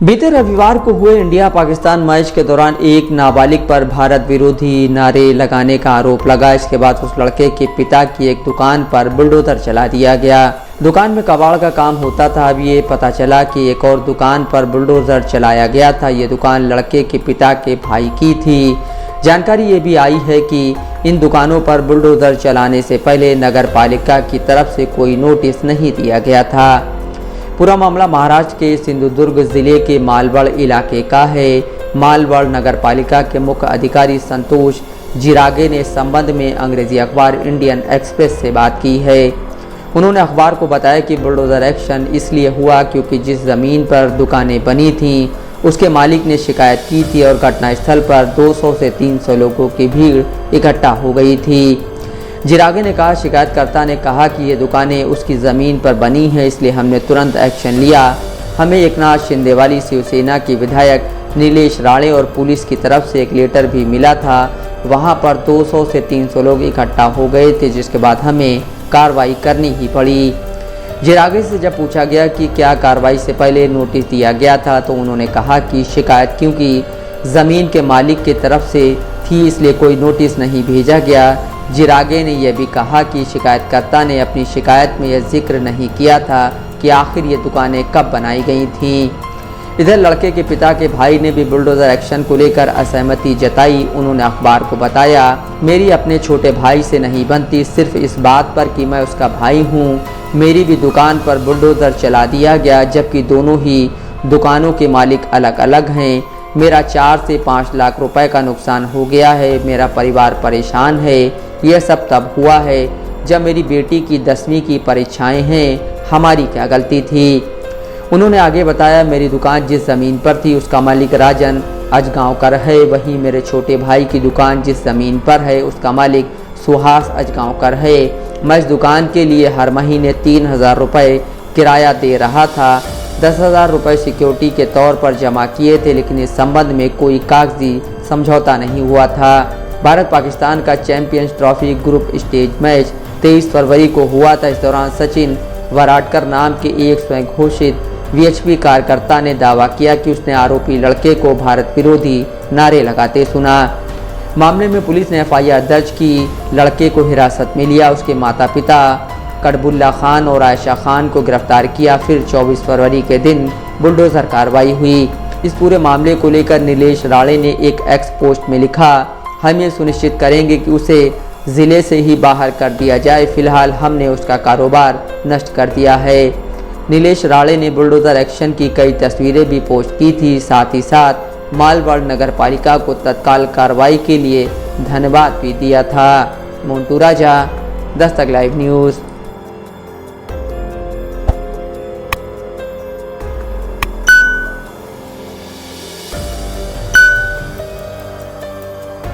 बीते रविवार को हुए इंडिया पाकिस्तान मैच के दौरान एक नाबालिग पर भारत विरोधी नारे लगाने का आरोप लगा। इसके बाद उस लड़के के पिता की एक दुकान पर बुलडोजर चला दिया गया। दुकान में कबाड़ का काम होता था। अब ये पता चला कि एक और दुकान पर बुलडोजर चलाया गया था। ये दुकान लड़के के पिता के भाई की थी। जानकारी ये भी आई है कि इन दुकानों पर बुलडोजर चलाने से पहले नगर पालिका की तरफ से कोई नोटिस नहीं दिया गया था। पूरा मामला महाराष्ट्र के सिंधुदुर्ग जिले के मालवड़ इलाके का है। मालवड़ नगर पालिका के मुख्य अधिकारी संतोष जिरागे ने इस संबंध में अंग्रेजी अखबार इंडियन एक्सप्रेस से बात की है। उन्होंने अखबार को बताया कि बुलडोजर एक्शन इसलिए हुआ क्योंकि जिस जमीन पर दुकानें बनी थीं उसके मालिक ने शिकायत की थी और घटनास्थल पर 200 से 300 लोगों की भीड़ इकट्ठा हो गई थी। जिरागे ने कहा, शिकायतकर्ता ने कहा कि ये दुकानें उसकी ज़मीन पर बनी हैं, इसलिए हमने तुरंत एक्शन लिया। हमें एकनाथ शिंदेवाली शिवसेना के विधायक नीलेश राणे और पुलिस की तरफ से एक लेटर भी मिला था। वहां पर 200 से 300 लोग इकट्ठा हो गए थे, जिसके बाद हमें कार्रवाई करनी ही पड़ी। जिरागे से जब पूछा गया कि क्या कार्रवाई से पहले नोटिस दिया गया था, तो उन्होंने कहा कि शिकायत क्योंकि ज़मीन के मालिक की तरफ से थी इसलिए कोई नोटिस नहीं भेजा गया। जिरागे ने यह भी कहा कि शिकायतकर्ता ने अपनी शिकायत में यह जिक्र नहीं किया था कि आखिर ये दुकानें कब बनाई गई थीं। इधर लड़के के पिता के भाई ने भी बुलडोजर एक्शन को लेकर असहमति जताई। उन्होंने अखबार को बताया, मेरी अपने छोटे भाई से नहीं बनती, सिर्फ इस बात पर कि मैं उसका भाई हूँ। मेरी भी दुकान पर बुलडोजर चला दिया गया, जबकि दोनों ही दुकानों के मालिक अलग अलग हैं। मेरा 4 से 5 लाख रुपए का नुकसान हो गया है। मेरा परिवार परेशान है। यह सब तब हुआ है जब मेरी बेटी की 10वीं की परीक्षाएं हैं। हमारी क्या गलती थी। उन्होंने आगे बताया, मेरी दुकान जिस ज़मीन पर थी उसका मालिक राजन अजगांवकर है। वहीं मेरे छोटे भाई की दुकान जिस ज़मीन पर है उसका मालिक सुहास अजगांवकर है। मैं इस दुकान के लिए हर महीने 3000 रुपये किराया दे रहा था। 10,000 रुपये सिक्योरिटी के तौर पर जमा किए थे, लेकिन इस संबंध में कोई कागजी समझौता नहीं हुआ था। भारत पाकिस्तान का champions trophy group stage match 23 फरवरी को हुआ था। इस दौरान सचिन वराडकर नाम के एक स्वयं घोषित वीएचपी कार्यकर्ता ने दावा किया कि उसने आरोपी लड़के को भारत विरोधी नारे लगाते सुना। मामले में पुलिस ने एफआईआर दर्ज की, लड़के को हिरासत में लिया। उसके माता पिता कड़बुल्ला खान और आयशा खान को गिरफ्तार किया। फिर 24 फरवरी के दिन बुलडोजर कार्रवाई हुई। इस पूरे मामले को लेकर नीलेश राणे ने एक एक्स पोस्ट में लिखा, हम ये सुनिश्चित करेंगे कि उसे ज़िले से ही बाहर कर दिया जाए। फिलहाल हमने उसका कारोबार नष्ट कर दिया है। नीलेश राणे ने बुलडोजर एक्शन की कई तस्वीरें भी पोस्ट की थी। साथ ही साथ मालवड़ नगर पालिका को तत्काल कार्रवाई के लिए धन्यवाद भी दिया था। मोन्टू राजा, दस्तक लाइव न्यूज़।